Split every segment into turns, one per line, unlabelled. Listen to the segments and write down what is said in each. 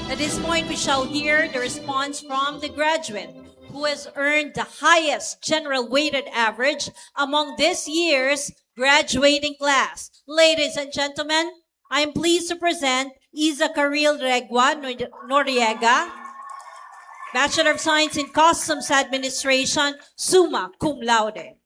At this point, we shall hear the response from the graduate who has earned the highest general weighted average among this year's graduating class. Ladies and gentlemen, I am pleased to present Isa Caril Regua Noriega, Bachelor of Science in Customs Administration, summa cum laude.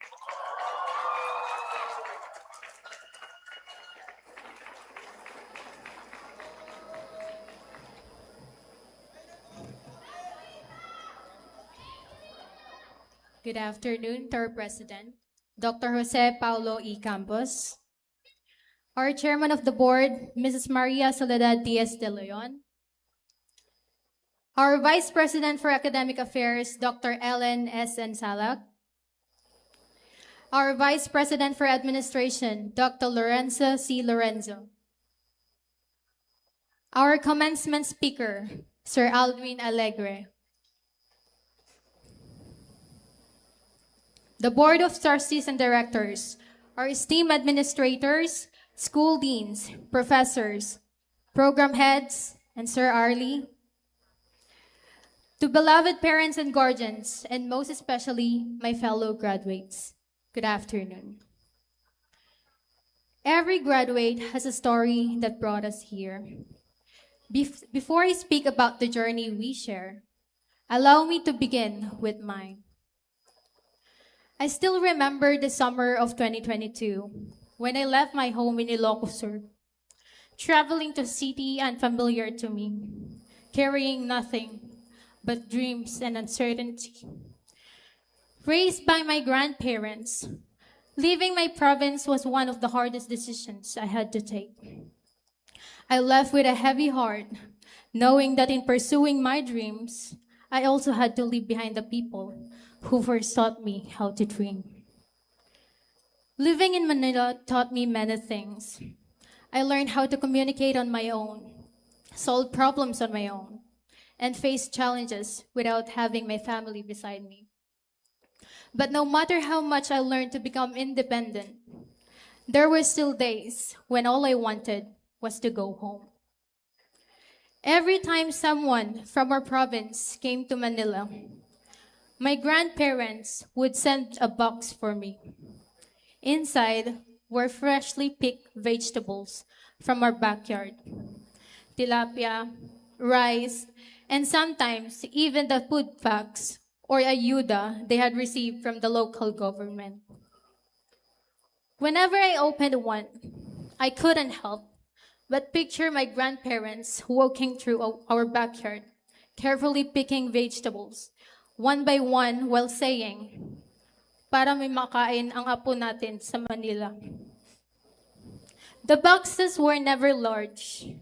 Good afternoon to our President, Dr. Jose Paulo E. Campos, our Chairman of the Board, Mrs. Maria Soledad Diaz de Leon, our Vice President for Academic Affairs, Dr. Ellen S. Ensalak, our Vice President for Administration, Dr. Lorenzo C. Lorenzo, our commencement speaker, Sir Aldwin Alegre, the Board of Trustees and Directors, our esteemed administrators, school deans, professors, program heads, and Sir Arlie, to beloved parents and guardians, and most especially my fellow graduates, good afternoon. Every graduate has a story that brought us here. Before I speak about the journey we share, allow me to begin with mine. I still remember the summer of 2022 when I left my home in Ilocos Sur, traveling to a city unfamiliar to me, carrying nothing but dreams and uncertainty. Raised by my grandparents, leaving my province was one of the hardest decisions I had to take. I left with a heavy heart, knowing that in pursuing my dreams, I also had to leave behind the people who first taught me how to dream. Living in Manila taught me many things. I learned how to communicate on my own, solve problems on my own, and face challenges without having my family beside me. But no matter how much I learned to become independent, there were still days when all I wanted was to go home. Every time someone from our province came to Manila, my grandparents would send a box for me. Inside were freshly picked vegetables from our backyard, tilapia, rice, and sometimes even the food packs or ayuda they had received from the local government. Whenever I opened one, I couldn't help but picture my grandparents walking through our backyard, carefully picking vegetables, one by one, while saying, "Para may makain ang apo natin sa Manila." The boxes were never large,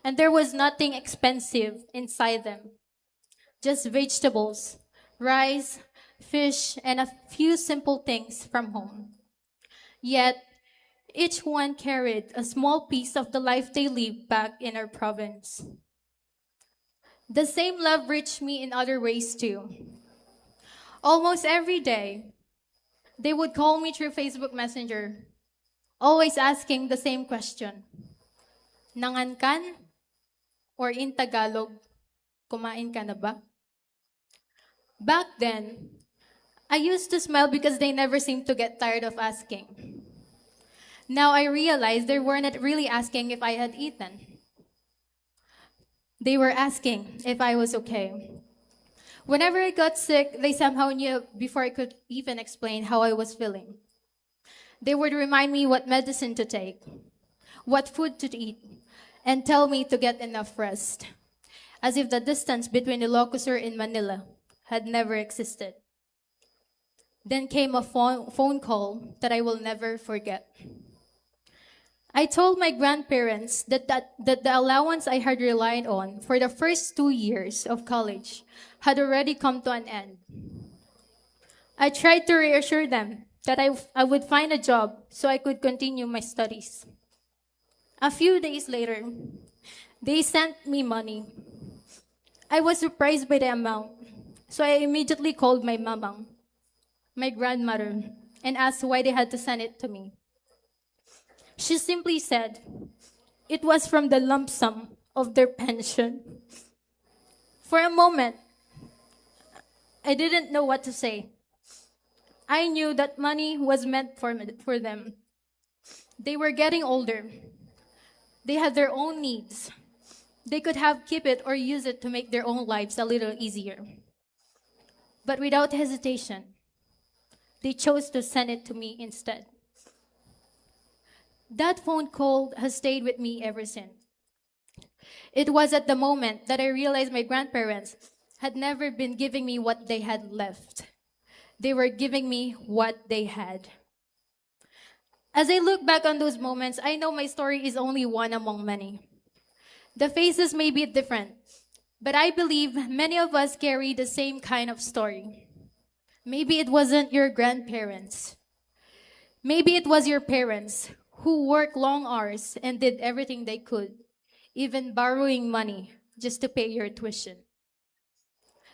and there was nothing expensive inside them. Just vegetables, rice, fish, and a few simple things from home. Yet, each one carried a small piece of the life they lived back in our province. The same love reached me in other ways too. Almost every day, they would call me through Facebook Messenger, always asking the same question. Nangan kan? Or in Tagalog, kumain ka na ba? Back then, I used to smile because they never seemed to get tired of asking. Now I realize they weren't really asking if I had eaten. They were asking if I was okay. Whenever I got sick, they somehow knew before I could even explain how I was feeling. They would remind me what medicine to take, what food to eat, and tell me to get enough rest, as if the distance between Ilocos Sur and Manila had never existed. Then came a phone call that I will never forget. I told my grandparents that the allowance I had relied on for the first 2 years of college had already come to an end. I tried to reassure them that I would find a job so I could continue my studies. A few days later, they sent me money. I was surprised by the amount, so I immediately called my mamang, my grandmother, and asked why they had to send it to me. She simply said, it was from the lump sum of their pension. For a moment, I didn't know what to say. I knew that money was meant for them. They were getting older. They had their own needs. They could have keep it or use it to make their own lives a little easier. But without hesitation, they chose to send it to me instead. That phone call has stayed with me ever since. It was at the moment that I realized my grandparents had never been giving me what they had left. They were giving me what they had. As I look back on those moments, I know my story is only one among many. The faces may be different, but I believe many of us carry the same kind of story. Maybe it wasn't your grandparents. Maybe it was your parents who worked long hours and did everything they could, even borrowing money just to pay your tuition.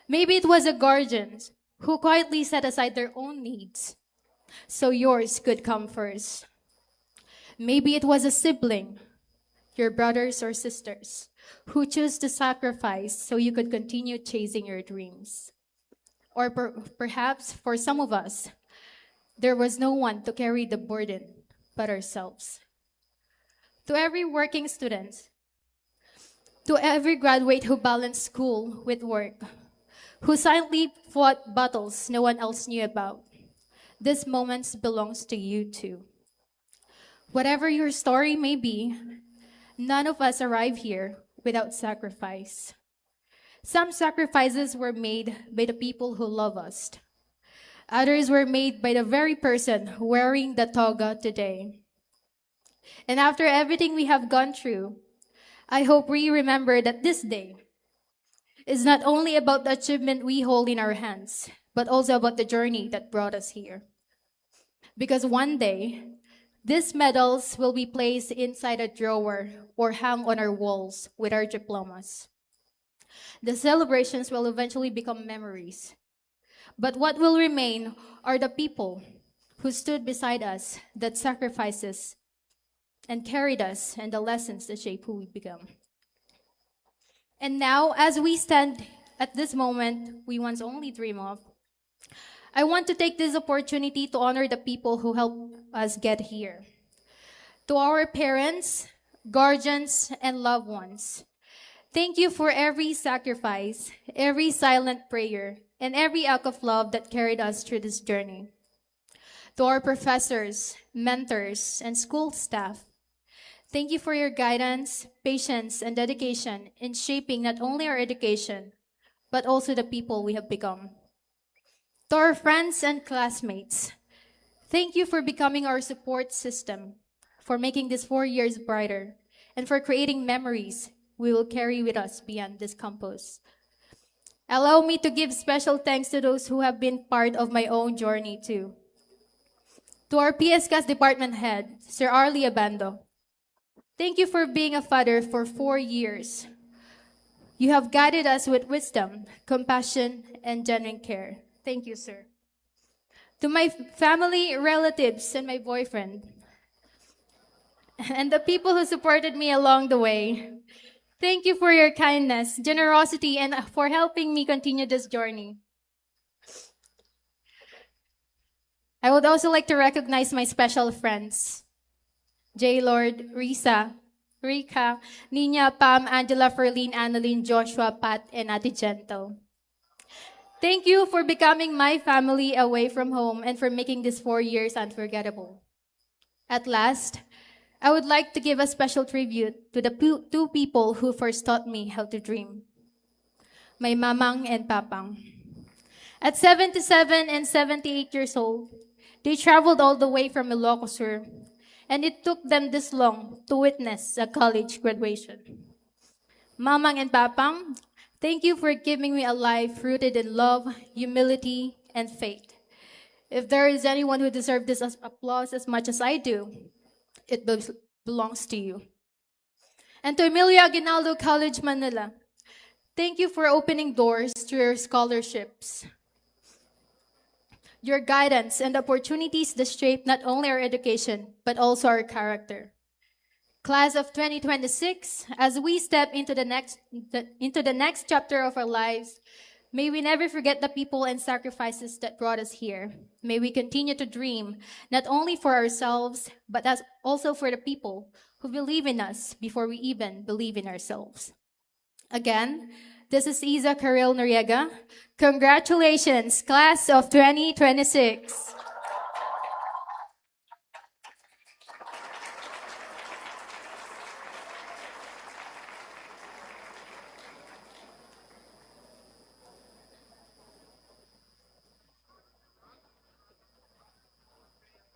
Maybe it was a guardian who quietly set aside their own needs so yours could come first. Maybe it was a sibling, your brothers or sisters, who chose to sacrifice so you could continue chasing your dreams. Or perhaps for some of us, there was no one to carry the burden but ourselves. To every working student, to every graduate who balanced school with work, who silently fought battles no one else knew about, this moment belongs to you too. Whatever your story may be, none of us arrive here without sacrifice. Some sacrifices were made by the people who love us. Others were made by the very person wearing the toga today. And after everything we have gone through, I hope we remember that this day is not only about the achievement we hold in our hands, but also about the journey that brought us here. Because one day, these medals will be placed inside a drawer or hung on our walls with our diplomas. The celebrations will eventually become memories. But what will remain are the people who stood beside us, that sacrifices and carried us, and the lessons that shape who we become. And now, as we stand at this moment we once only dream of, I want to take this opportunity to honor the people who helped us get here. To our parents, guardians, and loved ones, thank you for every sacrifice, every silent prayer, and every act of love that carried us through this journey. To our professors, mentors, and school staff, thank you for your guidance, patience, and dedication in shaping not only our education, but also the people we have become. To our friends and classmates, thank you for becoming our support system, for making these 4 years brighter, and for creating memories we will carry with us beyond this campus. Allow me to give special thanks to those who have been part of my own journey too. To our PSCAS department head, Sir Arlie Abando, thank you for being a father for 4 years. You have guided us with wisdom, compassion, and genuine care. Thank you, sir. To my family, relatives, and my boyfriend, and the people who supported me along the way, thank you for your kindness, generosity, and for helping me continue this journey. I would also like to recognize my special friends, J. Lord, Risa, Rika, Nina, Pam, Angela, Ferlene, Annalyn, Joshua, Pat, and Ate Gentle. Thank you for becoming my family away from home and for making these 4 years unforgettable. At last, I would like to give a special tribute to the two people who first taught me how to dream, my mamang and papang. At 77 and 78 years old, they traveled all the way from Ilocos Sur, and it took them this long to witness a college graduation. Mamang and papang, thank you for giving me a life rooted in love, humility, and faith. If there is anyone who deserves this applause as much as I do, it belongs to you. And to Emilio Aguinaldo College, Manila, thank you for opening doors to your scholarships, your guidance, and opportunities that shape not only our education, but also our character. Class of 2026, as we step into the next chapter of our lives, may we never forget the people and sacrifices that brought us here. May we continue to dream, not only for ourselves, but also for the people who believe in us before we even believe in ourselves. Again, this is Isa Karil Noriega. Congratulations, class of 2026.